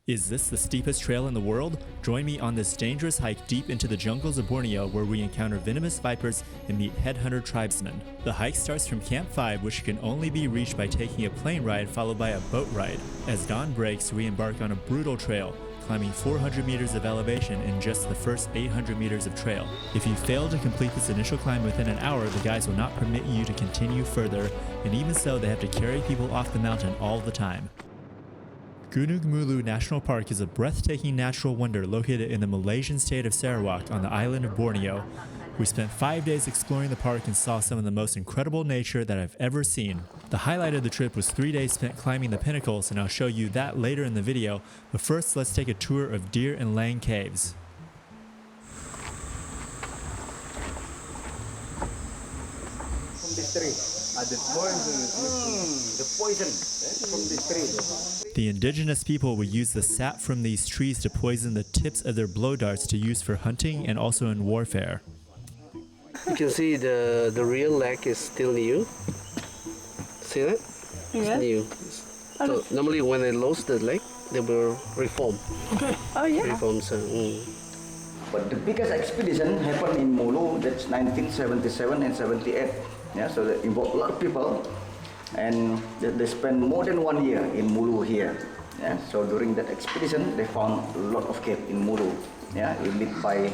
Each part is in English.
Is this the steepest trail in the world? Join me on this dangerous hike deep into the jungles of Borneo where we encounter venomous vipers and meet headhunter tribesmen. The hike starts from Camp 5, which can only be reached by taking a plane ride followed by a boat ride. As dawn breaks, we embark on a brutal trail, climbing 400 meters of elevation in just the first 800 meters of trail. If you fail to complete this initial climb within an hour, the guides will not permit you to continue further, and even so, they have to carry people off the mountain all the time. Gunung Mulu National Park is a breathtaking natural wonder located in the Malaysian state of Sarawak on the island of Borneo. We spent 5 days exploring the park and saw some of the most incredible nature that I've ever seen. The highlight of the trip was 3 days spent climbing the Pinnacles, and I'll show you that later in the video, but first let's take a tour of Deer and Lang Caves. From this tree. The poison from this tree. The indigenous people would use the sap from these trees to poison the tips of their blow darts to use for hunting and also in warfare. You can see the real leg is still new. See that? Yeah. It's new. So normally when they lose the leg, they will reform. Okay. Oh yeah. Reform. So, But the biggest expedition happened in Mulu. That's 1977 and 78. Yeah, so they involved a lot of people, and they spent more than 1 year in Mulu here. Yeah, so during that expedition, they found a lot of cave in Mulu. Yeah, led by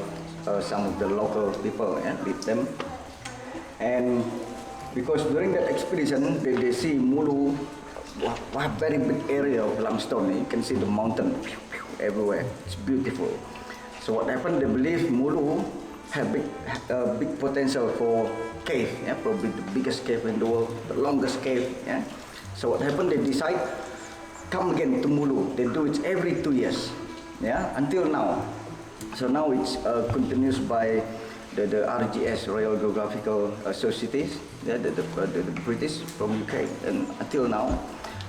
some of the local people. Yeah, lead them. And because during that expedition, they see Mulu, a very big area of limestone. You can see the mountain everywhere. It's beautiful. So what happened? They believe Mulu have big potential for cave, yeah, probably the biggest cave in the world, the longest cave. Yeah. So what happened? They decide come again to Mulu. They do it every 2 years, yeah, until now. So now it's continuous by the RGS, Royal Geographical Societies, yeah, the British from UK, and until now.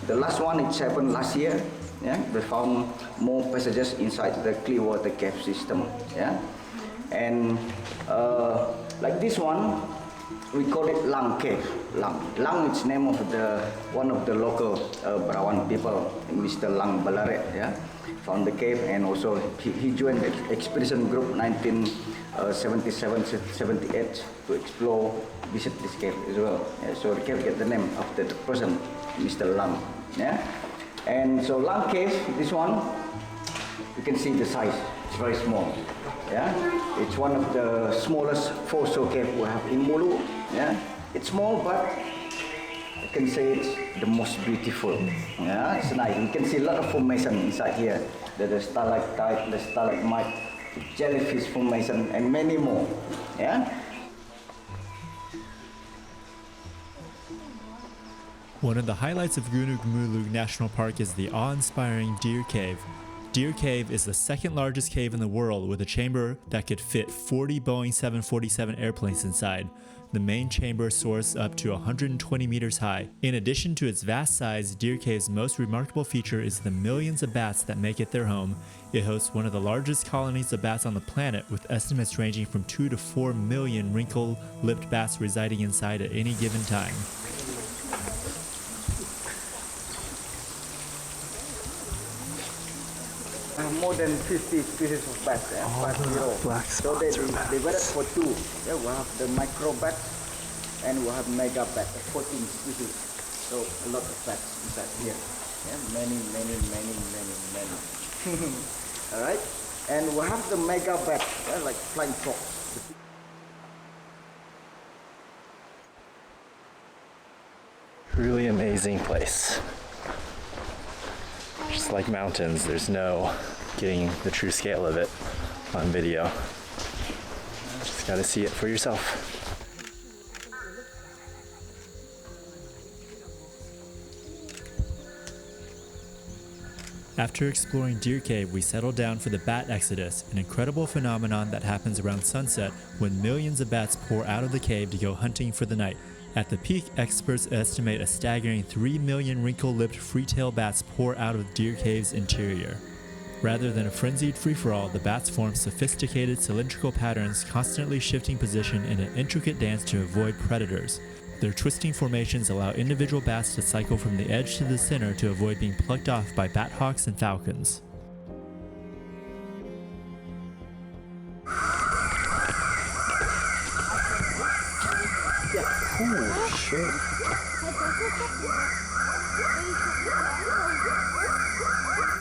The last one it happened last year. Yeah, they found more passages inside the Clearwater Cave system. Yeah. And like this one, we call it Lang Cave. Lang is name of one of the local Berawan people, Mr. Lang Balaret. Yeah, found the cave, and also he joined the expedition group 1977-78 to explore, visit this cave as well. Yeah, so the cave get the name after the person, Mr. Lang. Yeah, and so Lang Cave, this one, you can see the size. It's very small. Yeah, it's one of the smallest fossil cave we have in Mulu. Yeah, it's small, but I can say it's the most beautiful. Yeah, it's nice. You can see a lot of formation inside here. The stalactite, the stalagmite, the jellyfish formation, and many more. Yeah. One of the highlights of Gunung Mulu National Park is the awe-inspiring Deer Cave. Deer Cave is the second largest cave in the world with a chamber that could fit 40 Boeing 747 airplanes inside. The main chamber soars up to 120 meters high. In addition to its vast size, Deer Cave's most remarkable feature is the millions of bats that make it their home. It hosts one of the largest colonies of bats on the planet, with estimates ranging from 2 to 4 million wrinkle-lipped bats residing inside at any given time. More than 50 species of bats. Yeah? black so they divided for two. Yeah, we have the micro bat and we have mega bat, 14 species. So a lot of bats inside here. Yeah, many. All right, and we have the mega bat, yeah, like flying fox. Really amazing place. Just like mountains, there's no getting the true scale of it on video. Just gotta see it for yourself. After exploring Deer Cave, we settled down for the bat exodus, an incredible phenomenon that happens around sunset when millions of bats pour out of the cave to go hunting for the night. At the peak, experts estimate a staggering 3 million wrinkle-lipped free-tailed bats pour out of Deer Cave's interior. Rather than a frenzied free-for-all, the bats form sophisticated cylindrical patterns, constantly shifting position in an intricate dance to avoid predators. Their twisting formations allow individual bats to cycle from the edge to the center to avoid being plucked off by bat hawks and falcons. Oh, shit.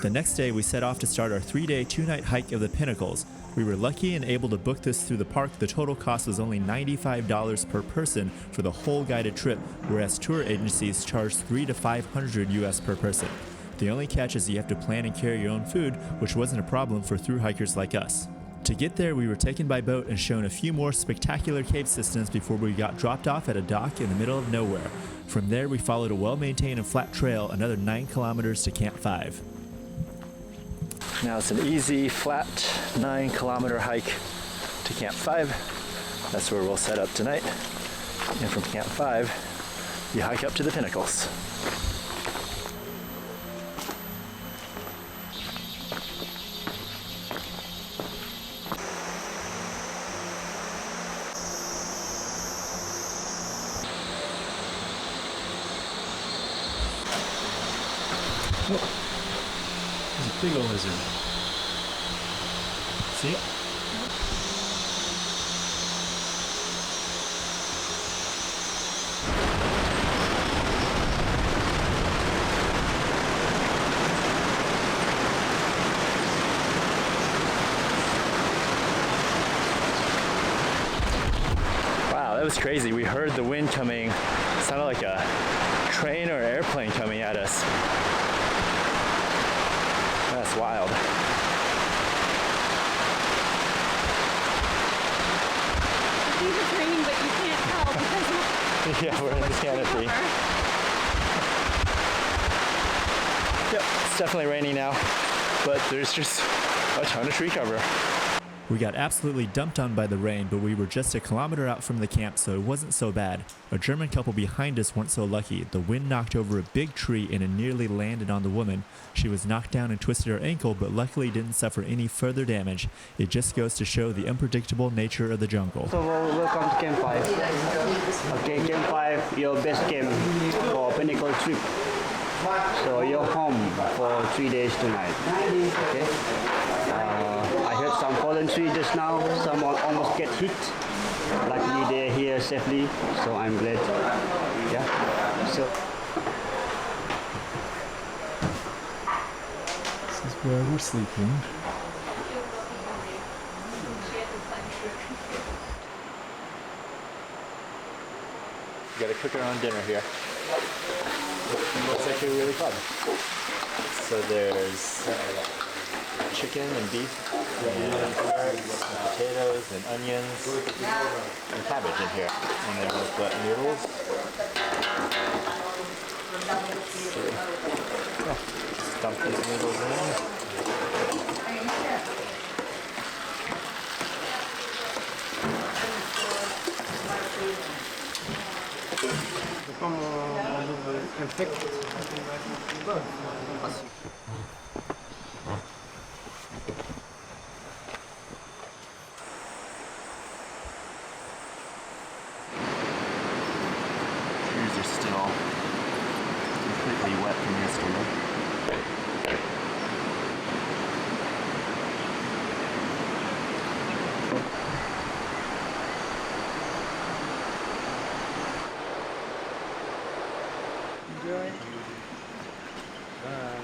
The next day, we set off to start our 3-day, 2-night hike of the Pinnacles. We were lucky and able to book this through the park. The total cost was only $95 per person for the whole guided trip, whereas tour agencies charge $300 to $500 US per person. The only catch is you have to plan and carry your own food, which wasn't a problem for thru hikers like us. To get there, we were taken by boat and shown a few more spectacular cave systems before we got dropped off at a dock in the middle of nowhere. From there, we followed a well-maintained and flat trail, another 9 kilometers to Camp 5. Now it's an easy, flat 9-kilometer hike to Camp 5. That's where we'll set up tonight. And from Camp 5, you hike up to the Pinnacles. There's a big old lizard. See it? Wow, that was crazy. We heard the wind coming. It sounded like a train or airplane coming at us. That's wild. I think it's raining, but you can't tell because Yeah, we're in the canopy. Yep, it's definitely raining now, but there's just a ton of tree cover. We got absolutely dumped on by the rain, but we were just a kilometer out from the camp, so it wasn't so bad. A German couple behind us weren't so lucky. The wind knocked over a big tree and it nearly landed on the woman. She was knocked down and twisted her ankle, but luckily didn't suffer any further damage. It just goes to show the unpredictable nature of the jungle. So welcome to Camp 5. Okay, Camp 5, your best camp for Pinnacle trip. So you're home for 3 days tonight. Okay. I heard some fallen tree just now. Some almost get hit. Luckily they're here safely. So I'm glad. Yeah. So. This is where we're sleeping. We gotta cook our own dinner here. Looks like a really fun. So there's chicken and beef, and carrots, and potatoes, and onions, and cabbage in here. And then we've got noodles. Just dump these noodles in. Shoes are still completely wet from yesterday. Enjoy. Bye.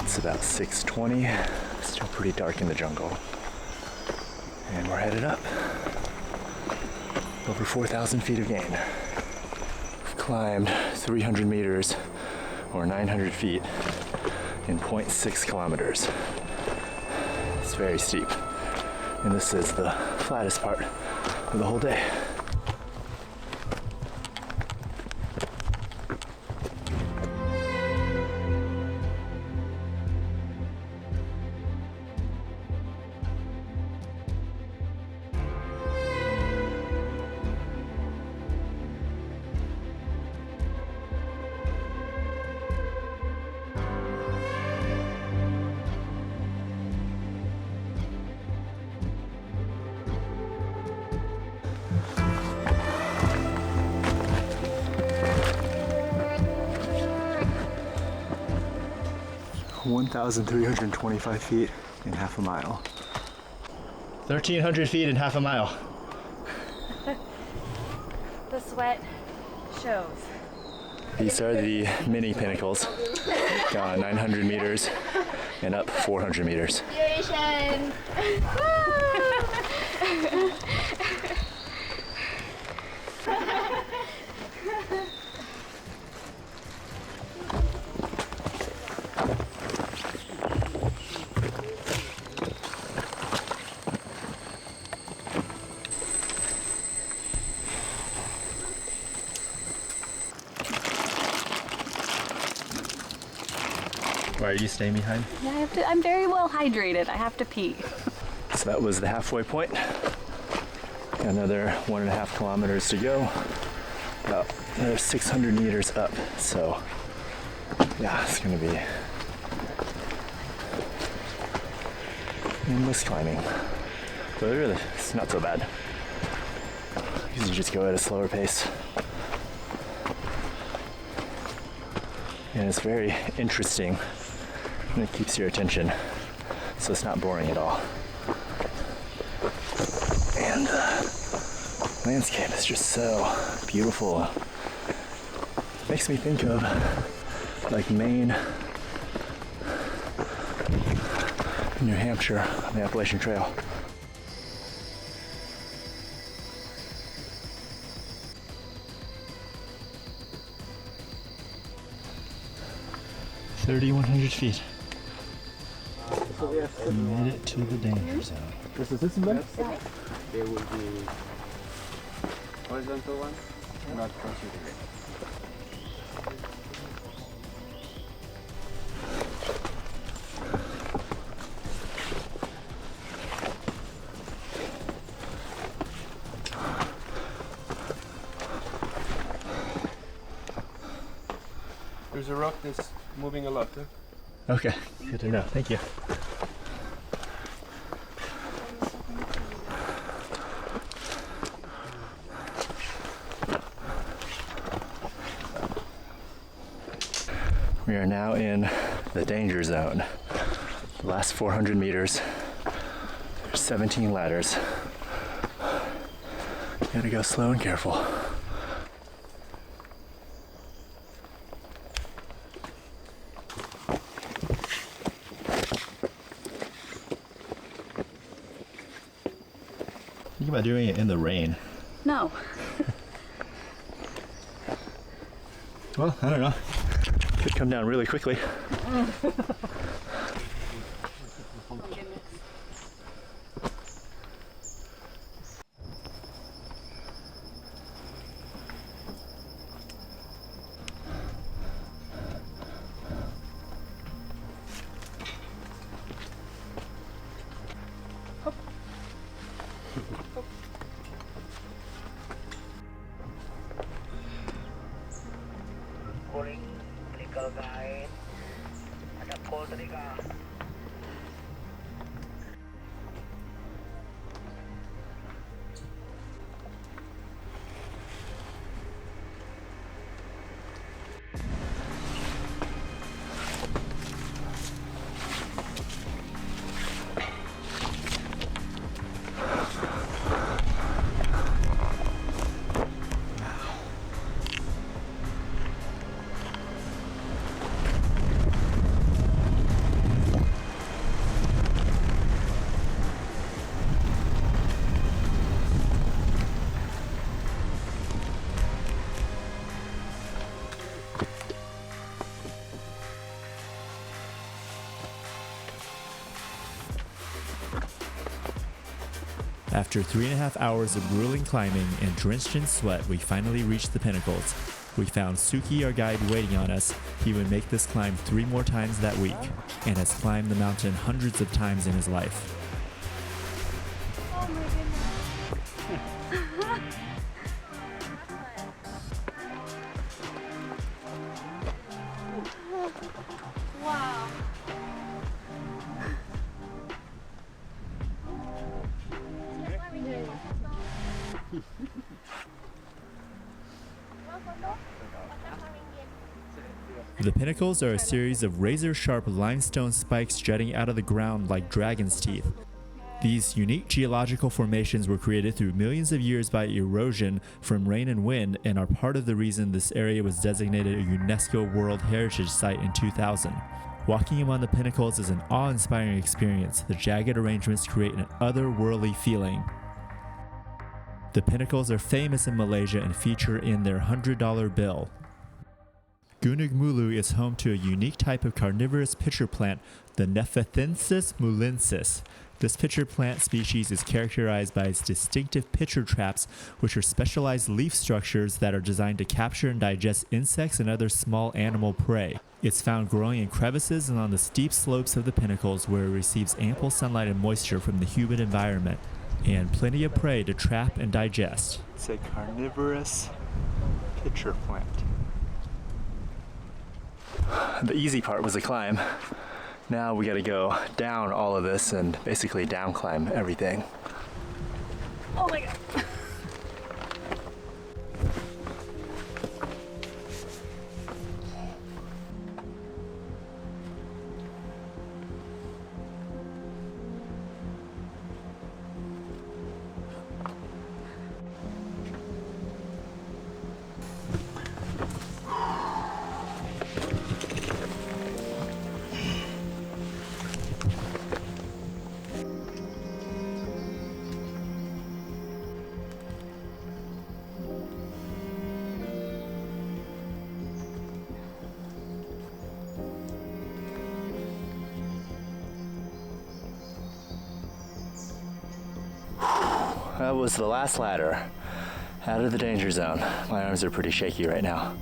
It's about 6:20. Still pretty dark in the jungle. And we're headed up. Over 4,000 feet of gain. We've climbed 300 meters or 900 feet in 0.6 kilometers. It's very steep. And this is the flattest part of the whole day. 1,325 feet in half a mile. 1,300 feet in half a mile. The sweat shows. These are the mini pinnacles. 900 meters and up 400 meters. Duration. Why are you staying behind? Yeah, I have to. I'm very well hydrated. I have to pee. So that was the halfway point. Another 1.5 kilometers to go. About another 600 meters up. So yeah, it's gonna be endless climbing. But really, it's not so bad. You just go at a slower pace. And it's very interesting. And it keeps your attention, so it's not boring at all. And the landscape is just so beautiful. Makes me think of like Maine, New Hampshire on the Appalachian Trail. $3,100 feet. We made it to the danger zone. This is there will be horizontal one, not considered. There's a rock that's moving a lot. Huh? Okay, good to know. Thank you. We are now in the danger zone. The last 400 meters. There's 17 ladders. You gotta go slow and careful. Think about doing it in the rain. No. Well, I don't know. Could come down really quickly. After 3.5 hours of grueling climbing and drenched in sweat, we finally reached the pinnacles. We found Suki, our guide, waiting on us. He would make this climb 3 more times that week and has climbed the mountain hundreds of times in his life. Oh my goodness. Wow. The pinnacles are a series of razor-sharp limestone spikes jutting out of the ground like dragon's teeth. These unique geological formations were created through millions of years by erosion from rain and wind and are part of the reason this area was designated a UNESCO World Heritage Site in 2000. Walking among the pinnacles is an awe-inspiring experience. The jagged arrangements create an otherworldly feeling. The pinnacles are famous in Malaysia and feature in their $100 bill. Gunung Mulu is home to a unique type of carnivorous pitcher plant, the Nephethensis mulensis. This pitcher plant species is characterized by its distinctive pitcher traps, which are specialized leaf structures that are designed to capture and digest insects and other small animal prey. It's found growing in crevices and on the steep slopes of the pinnacles, where it receives ample sunlight and moisture from the humid environment, and plenty of prey to trap and digest. It's a carnivorous pitcher plant. The easy part was the climb. Now we gotta go down all of this and basically down climb everything. Oh my god. That was the last ladder out of the danger zone. My arms are pretty shaky right now.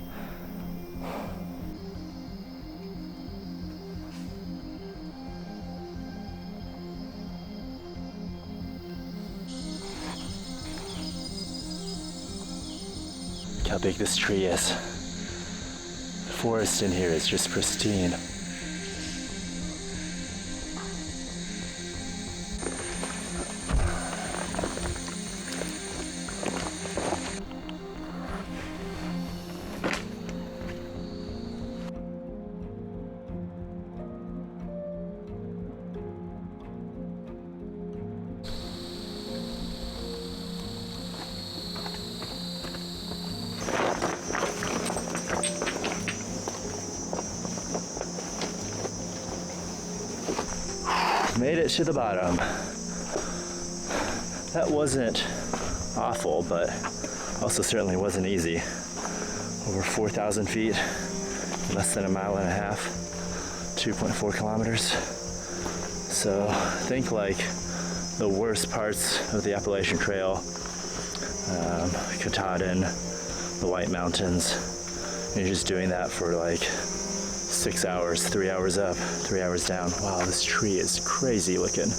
Look how big this tree is. The forest in here is just pristine. Made it to the bottom. That wasn't awful, but also certainly wasn't easy. Over 4,000 feet, less than a mile and a half, 2.4 kilometers. So think like the worst parts of the Appalachian Trail, Katahdin, the White Mountains. And you're just doing that for like 6 hours, 3 hours up, 3 hours down. Wow, this tree is crazy looking.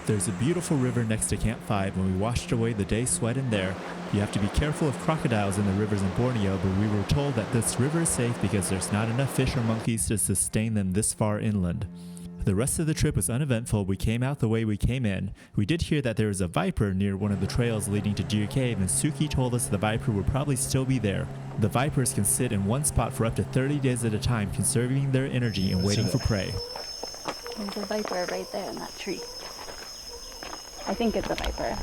There's a beautiful river next to Camp 5, and we washed away the day sweat in there. You have to be careful of crocodiles in the rivers in Borneo, but we were told that this river is safe because there's not enough fish or monkeys to sustain them this far inland. The rest of the trip was uneventful. We came out the way we came in. We did hear that there was a viper near one of the trails leading to Deer Cave, and Suki told us the viper would probably still be there. The vipers can sit in one spot for up to 30 days at a time, conserving their energy and waiting for prey. There's a viper right there in that tree. I think it's a viper.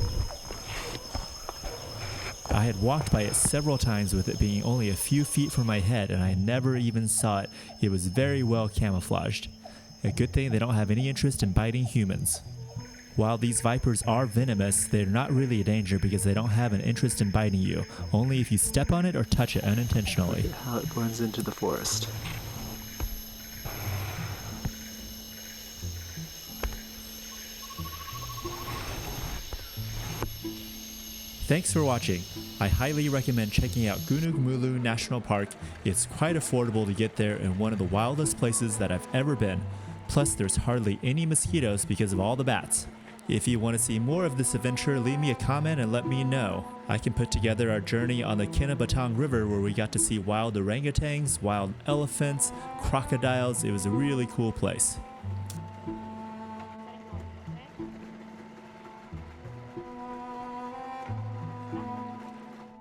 I had walked by it several times with it being only a few feet from my head, and I never even saw it. It was very well camouflaged. A good thing they don't have any interest in biting humans. While these vipers are venomous, they're not really a danger because they don't have an interest in biting you, only if you step on it or touch it unintentionally. Look at how it blends into the forest. Thanks for watching. I highly recommend checking out Gunung Mulu National Park. It's quite affordable to get there and one of the wildest places that I've ever been. Plus, there's hardly any mosquitoes because of all the bats. If you want to see more of this adventure, leave me a comment and let me know. I can put together our journey on the Kinabatangan River where we got to see wild orangutans, wild elephants, crocodiles. It was a really cool place.